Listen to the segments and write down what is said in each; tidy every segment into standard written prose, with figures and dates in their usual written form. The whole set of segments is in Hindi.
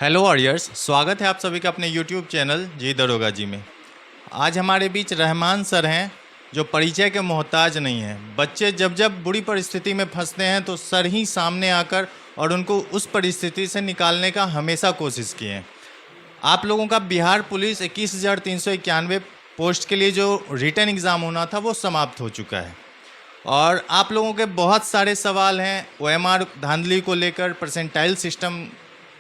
हेलो ऑडियंस, स्वागत है आप सभी का अपने यूट्यूब चैनल जी दरोगा जी में। आज हमारे बीच रहमान सर हैं जो परिचय के मोहताज नहीं हैं। बच्चे जब जब बुरी परिस्थिति में फंसते हैं तो सर ही सामने आकर और उनको उस परिस्थिति से निकालने का हमेशा कोशिश किए हैं। आप लोगों का बिहार पुलिस 21,391 पोस्ट के लिए जो रिटन एग्ज़ाम होना था वो समाप्त हो चुका है और आप लोगों के बहुत सारे सवाल हैं ओएमआर धांधली को लेकर, परसेंटाइल सिस्टम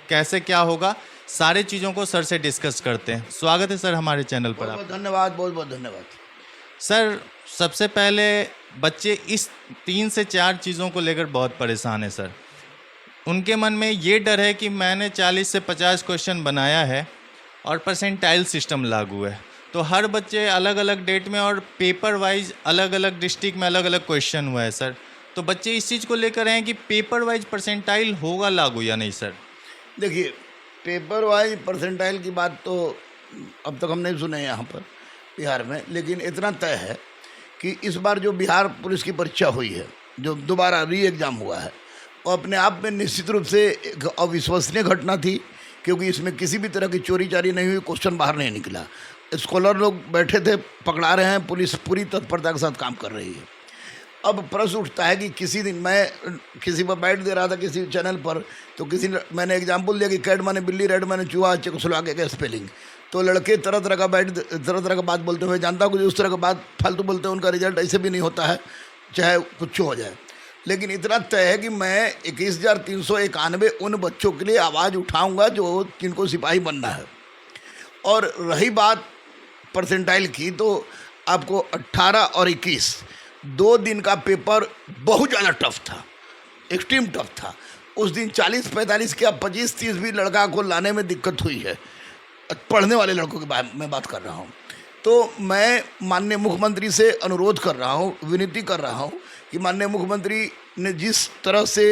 कैसे क्या होगा, सारे चीज़ों को सर से डिस्कस करते हैं। स्वागत है सर हमारे चैनल पर। बहुत धन्यवाद, बहुत बहुत धन्यवाद सर, सबसे पहले बच्चे इस 3 से 4 चीज़ों को लेकर बहुत परेशान है सर। उनके मन में ये डर है कि मैंने 40 से 50 क्वेश्चन बनाया है और परसेंटाइल सिस्टम लागू है, तो हर बच्चे अलग अलग डेट में और पेपर वाइज अलग अलग डिस्ट्रिक्ट में अलग अलग क्वेश्चन हुआ है सर। तो बच्चे इस चीज़ को लेकर हैं कि पेपर वाइज परसेंटाइल होगा लागू या नहीं सर। देखिए, पेपर वाइज परसेंटाइल की बात तो अब तक हम नहीं सुने यहाँ पर बिहार में, लेकिन इतना तय है कि इस बार जो बिहार पुलिस की परीक्षा हुई है, जो दोबारा री एग्ज़ाम हुआ है, वो अपने आप में निश्चित रूप से एक अविश्वसनीय घटना थी, क्योंकि इसमें किसी भी तरह की चोरी चारी नहीं हुई, क्वेश्चन बाहर नहीं निकला। स्कॉलर लोग बैठे थे, पकड़ा रहे हैं, पुलिस पूरी तत्परता के साथ काम कर रही है। अब प्रश्न उठता है कि किसी दिन मैं किसी पर बैठ दे रहा था किसी चैनल पर, तो मैंने एग्जाम्पल दिया कि कैट माने बिल्ली, रेड माने चूहा, चेकोस्लोवाकिया का स्पेलिंग। तो लड़के तरह तरह का बात बोलते हुए, जानता हूँ कि उस तरह का बात फालतू बोलते हैं, उनका रिजल्ट ऐसे भी नहीं होता है, चाहे कुछ हो जाए। लेकिन इतना तय है कि मैं 21,391 उन बच्चों के लिए आवाज़ उठाऊँगा जिनको सिपाही बनना है। और रही बात परसेंटाइल की, तो आपको 18 और 21 2 दिन का पेपर बहुत ज़्यादा टफ था, एक्सट्रीम टफ था। उस दिन 40-45 क्या 25-30 भी लड़का को लाने में दिक्कत हुई है, पढ़ने वाले लड़कों की मैं बात कर रहा हूँ। तो मैं माननीय मुख्यमंत्री से अनुरोध कर रहा हूँ, विनती कर रहा हूँ कि माननीय मुख्यमंत्री ने जिस तरह से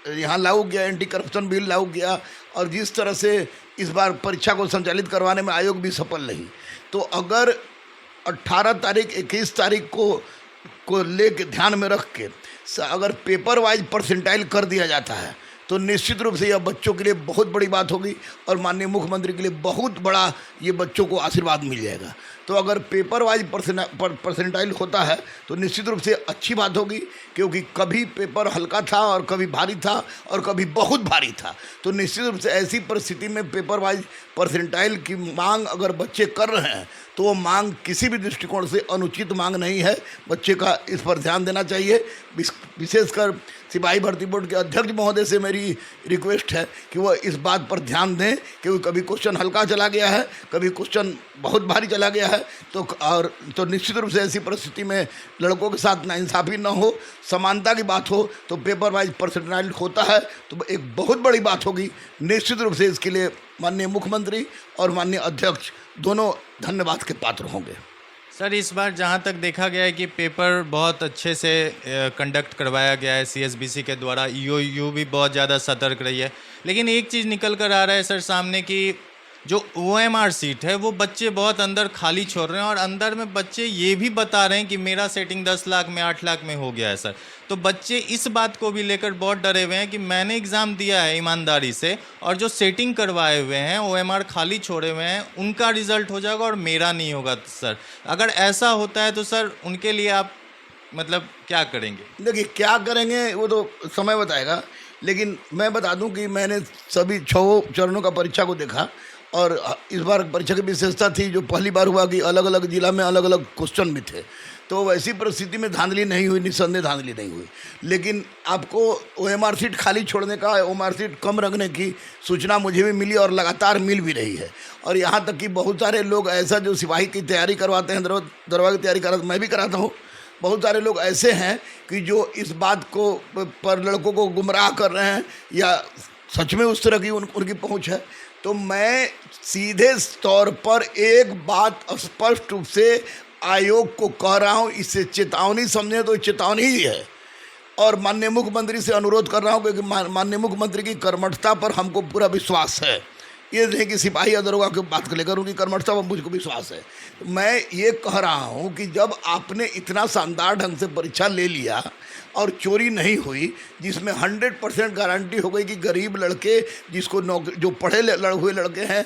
यहाँ लागू किया, एंटी करप्शन बिल लागू किया, और जिस तरह से इस बार परीक्षा को संचालित करवाने में आयोग भी सफल रही, तो अगर 18 तारीख 21 तारीख को लेके ध्यान में रख के अगर पेपर वाइज परसेंटाइल कर दिया जाता है, तो निश्चित रूप से यह बच्चों के लिए बहुत बड़ी बात होगी और माननीय मुख्यमंत्री के लिए बहुत बड़ा ये बच्चों को आशीर्वाद मिल जाएगा। तो अगर पेपर वाइज परसेंटाइल होता है तो निश्चित रूप से अच्छी बात होगी, क्योंकि कभी पेपर हल्का था और कभी भारी था और कभी बहुत भारी था। तो निश्चित रूप से ऐसी परिस्थिति में पेपर वाइज परसेंटाइल की मांग अगर बच्चे कर रहे हैं, तो वो मांग किसी भी दृष्टिकोण से अनुचित मांग नहीं है। बच्चे का इस पर ध्यान देना चाहिए। विशेषकर सिपाही भर्ती बोर्ड के अध्यक्ष महोदय से मेरी रिक्वेस्ट है कि वह इस बात पर ध्यान दें, क्योंकि कभी क्वेश्चन हल्का चला गया है, कभी क्वेश्चन बहुत भारी चला गया है, तो निश्चित रूप से ऐसी परिस्थिति में लड़कों के साथ नाइंसाफ़ी न हो, समानता की बात हो, तो पेपर वाइज परसेंटाइल होता है तो एक बहुत बड़ी बात होगी। निश्चित रूप से इसके लिए माननीय मुख्यमंत्री और माननीय अध्यक्ष दोनों धन्यवाद के पात्र होंगे। सर, इस बार जहाँ तक देखा गया है कि पेपर बहुत अच्छे से कंडक्ट करवाया गया है सीएसबीसी के द्वारा, ईओयू भी बहुत ज़्यादा सतर्क रही है, लेकिन एक चीज़ निकल कर आ रहा है सर सामने कि जो ओएमआर सीट है वो बच्चे बहुत अंदर खाली छोड़ रहे हैं और अंदर में बच्चे ये भी बता रहे हैं कि मेरा सेटिंग 10 लाख में 8 लाख में हो गया है सर। तो बच्चे इस बात को भी लेकर बहुत डरे हुए हैं कि मैंने एग्ज़ाम दिया है ईमानदारी से और जो सेटिंग करवाए हुए हैं, ओएमआर खाली छोड़े हुए हैं, उनका रिज़ल्ट हो जाएगा और मेरा नहीं होगा। सर, अगर ऐसा होता है तो सर उनके लिए आप मतलब क्या करेंगे? देखिए, क्या करेंगे वो तो समय बताएगा, लेकिन मैं बता दूं कि मैंने सभी 6 चरणों का परीक्षा को देखा और इस बार परीक्षा की विशेषता थी जो पहली बार हुआ कि अलग अलग जिला में अलग अलग क्वेश्चन भी थे। तो वैसी परिस्थिति में धांधली नहीं हुई, निस्संदेह धांधली नहीं हुई। लेकिन आपको ओएमआर सीट खाली छोड़ने का, ओएमआर सीट कम रखने की सूचना मुझे भी मिली और लगातार मिल भी रही है। और यहाँ तक कि बहुत सारे लोग ऐसा जो सिपाही की तैयारी करवाते हैं, दरवा की तैयारी कराते, मैं भी कराता हूँ, बहुत सारे लोग ऐसे हैं कि जो इस बात को पर लड़कों को गुमराह कर रहे हैं या सच में उस तरह की उनकी पहुँच है। तो मैं सीधे तौर पर एक बात स्पष्ट रूप से आयोग को कह रहा हूँ, इससे चेतावनी समझे तो चेतावनी ही है, और माननीय मुख्यमंत्री से अनुरोध कर रहा हूँ, क्योंकि माननीय मुख्यमंत्री की कर्मठता पर हमको पूरा विश्वास है ये नहीं कि सिपाही या दरोगा की बात को लेकर उनकी कर्मठता पर मुझको विश्वास है। तो मैं ये कह रहा हूँ कि जब आपने इतना शानदार ढंग से परीक्षा ले लिया और चोरी नहीं हुई, जिसमें 100% गारंटी हो गई कि गरीब लड़के जिसको नौकरी, जो पढ़े हुए लड़के हैं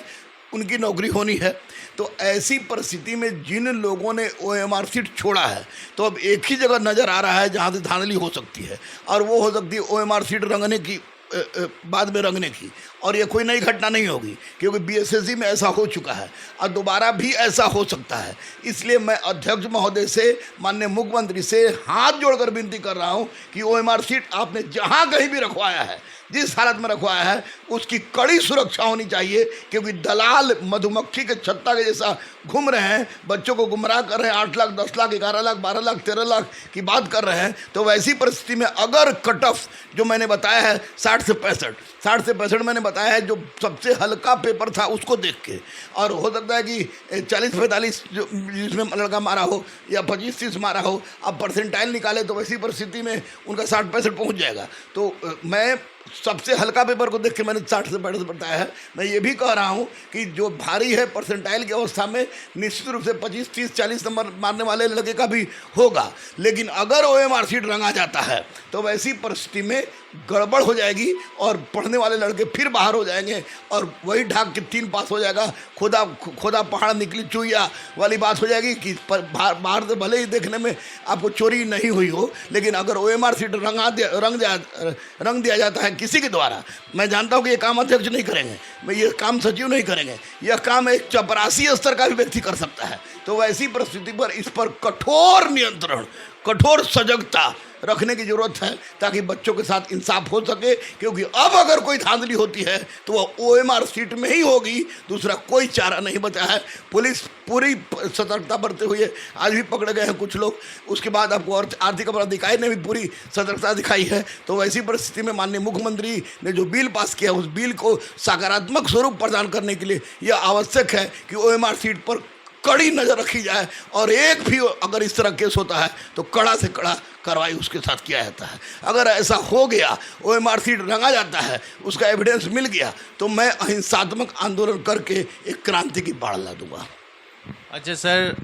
उनकी नौकरी होनी है, तो ऐसी परिस्थिति में जिन लोगों ने OMR सीट छोड़ा है, तो अब एक ही जगह नज़र आ रहा है जहाँ से धांधली हो सकती है, और वो हो सकती है OMR सीट रंगने की, बाद में रंगने की। और ये कोई नई घटना नहीं होगी, क्योंकि BSSC में ऐसा हो चुका है और दोबारा भी ऐसा हो सकता है। इसलिए मैं अध्यक्ष महोदय से, माननीय मुख्यमंत्री से हाथ जोड़कर विनती कर रहा हूं कि OMR सीट आपने जहां कहीं भी रखवाया है, जिस हालत में रखवाया है, उसकी कड़ी सुरक्षा होनी चाहिए, क्योंकि दलाल मधुमक्खी के छत्ता के जैसा घूम रहे हैं, बच्चों को गुमराह कर रहे हैं, 8 लाख 10 लाख 11 लाख 12 लाख 13 लाख की बात कर रहे हैं। तो वैसी परिस्थिति में अगर कट ऑफ जो मैंने बताया है 60 से 65 मैंने बताया है, जो सबसे हल्का पेपर था उसको देख के, और हो सकता है कि 40-45 जो जिसमें लड़का मारा हो या 25-30 मारा हो, अब परसेंटाइल निकाले तो वैसी परिस्थिति में उनका 60-65 पहुँच जाएगा। तो मैं सबसे हल्का पेपर को देख के मैंने 60 से 65 बताया है। मैं ये भी कह रहा हूँ कि जो भारी है परसेंटाइल की अवस्था में, निश्चित रूप से 25, 30, 40 नंबर मारने वाले लड़के का भी होगा। लेकिन अगर OMR सीट रंगा जाता है तो वैसी परिस्थिति में गड़बड़ हो जाएगी और पढ़ने वाले लड़के फिर बाहर हो जाएंगे, और वही ढाक के 3 पास हो जाएगा, खुदा पहाड़ निकली चुईया वाली बात हो जाएगी कि बाहर से भले ही देखने में आपको चोरी नहीं हुई हो, लेकिन अगर OMR सीट रंग दिया जाता है किसी के द्वारा, मैं जानता हूँ कि ये काम अध्यक्ष नहीं करेंगे, मैं ये काम सचिव नहीं करेंगे, यह काम एक चपरासी स्तर का भी व्यक्ति कर सकता है। तो वैसी परिस्थिति पर इस पर कठोर नियंत्रण, कठोर सजगता रखने की जरूरत है, ताकि बच्चों के साथ इंसाफ हो सके। क्योंकि अब अगर कोई धांधली होती है तो वह OMR सीट में ही होगी, दूसरा कोई चारा नहीं बचा है। पुलिस पूरी सतर्कता बरते हुए आज भी पकड़े गए हैं कुछ लोग, उसके बाद आपको आर्थिक अपराध इकाई ने भी पूरी सतर्कता दिखाई है। तो वैसी परिस्थिति में माननीय मुख्यमंत्री ने जो बिल पास किया, उस बिल को सकारात्मक स्वरूप प्रदान करने के लिए यह आवश्यक है कि OMR सीट पर कड़ी नज़र रखी जाए, और एक भी अगर इस तरह केस होता है तो कड़ा से कड़ा कार्रवाई उसके साथ किया जाता है। अगर ऐसा हो गया, OMR सीट रंगा जाता है, उसका एविडेंस मिल गया, तो मैं अहिंसात्मक आंदोलन करके एक क्रांति की बाढ़ ला दूंगा। अच्छा सर,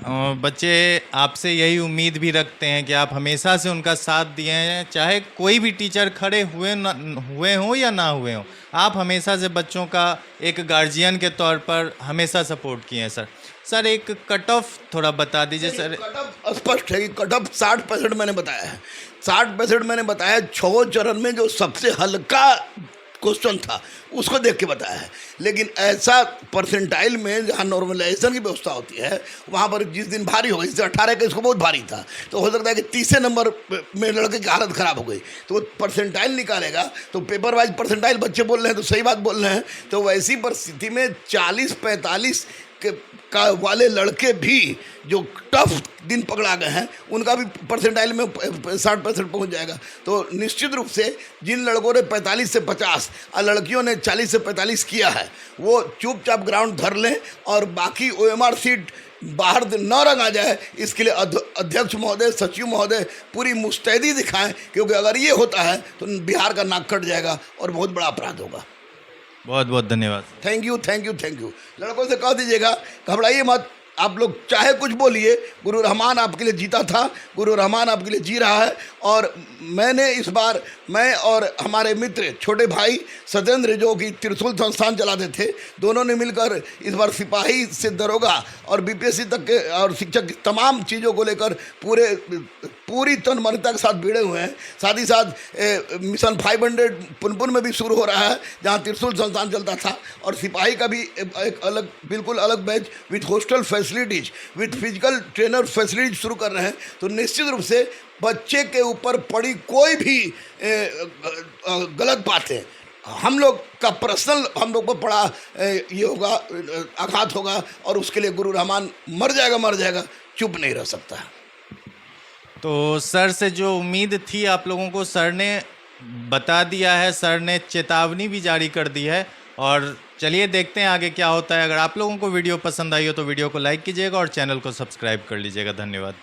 बच्चे आपसे यही उम्मीद भी रखते हैं कि आप हमेशा से उनका साथ दिए हैं, चाहे कोई भी टीचर खड़े हुए हों या ना हुए हों, आप हमेशा से बच्चों का एक गार्जियन के तौर पर हमेशा सपोर्ट किए हैं सर। सर एक कट ऑफ थोड़ा बता दीजिए सर। कट ऑफ स्पष्ट है कि कट ऑफ 60% मैंने बताया है, 60% मैंने बताया। 6 चरण में जो सबसे हल्का क्वेश्चन था उसको देख के बताया है। लेकिन ऐसा परसेंटाइल में जहाँ नॉर्मलाइजेशन की व्यवस्था होती है, वहाँ पर जिस दिन भारी हो गई, जैसे 18 का इसको बहुत भारी था, तो हो सकता है कि 30 नंबर में लड़के की हालत ख़राब हो गई, तो वो परसेंटाइल निकालेगा, तो पेपर वाइज परसेंटाइल बच्चे बोल रहे हैं तो सही बात बोल रहे हैं। तो वैसी परिस्थिति में 40-45 का वाले लड़के भी जो टफ दिन पकड़ा गए हैं, उनका भी परसेंटाइल में 60% पहुंच जाएगा। तो निश्चित रूप से जिन लड़कों ने 45 से 50 और लड़कियों ने 40 से 45 किया है, वो चुपचाप ग्राउंड धर लें, और बाकी OMR सीट बाहर न रंगा जाए, इसके लिए अध्यक्ष महोदय, सचिव महोदय पूरी मुस्तैदी दिखाएं, क्योंकि अगर ये होता है तो बिहार का नाक कट जाएगा और बहुत बड़ा अपराध होगा। बहुत बहुत धन्यवाद। Thank you thank you thank you. लड़कों से कह दीजिएगा घबराइए मत, आप लोग चाहे कुछ बोलिए, गुरु रहमान आपके लिए जीता था, गुरु रहमान आपके लिए जी रहा है। और मैंने इस बार, मैं और हमारे मित्र छोटे भाई सत्येंद्र जो कि त्रिशूल संस्थान चलाते थे, दोनों ने मिलकर इस बार सिपाही से दरोगा और BPSC तक के और शिक्षक की तमाम चीज़ों को लेकर पूरी तन मनता के साथ भिड़े हुए हैं। साथ ही साथ मिशन 500 पुनपुन में भी शुरू हो रहा है, जहाँ त्रिशूल संस्थान चलता था, और सिपाही का भी एक अलग, बिल्कुल अलग batch with hostel facilities, with physical trainer facilities शुरू कर रहे हैं। तो निश्चित रूप से बच्चे के ऊपर पड़ी कोई भी गलत बातें, हम लोग का पर्सनल हम लोग पर पड़ा ये होगा, आघात होगा, और उसके लिए गुरु रहमान मर जाएगा, चुप नहीं रह सकता। तो सर से जो उम्मीद थी आप लोगों को सर ने बता दिया है, सर ने चेतावनी भी जारी कर दी है, और चलिए देखते हैं आगे क्या होता है। अगर आप लोगों को वीडियो पसंद आई हो तो वीडियो को लाइक कीजिएगा और चैनल को सब्सक्राइब कर लीजिएगा। धन्यवाद।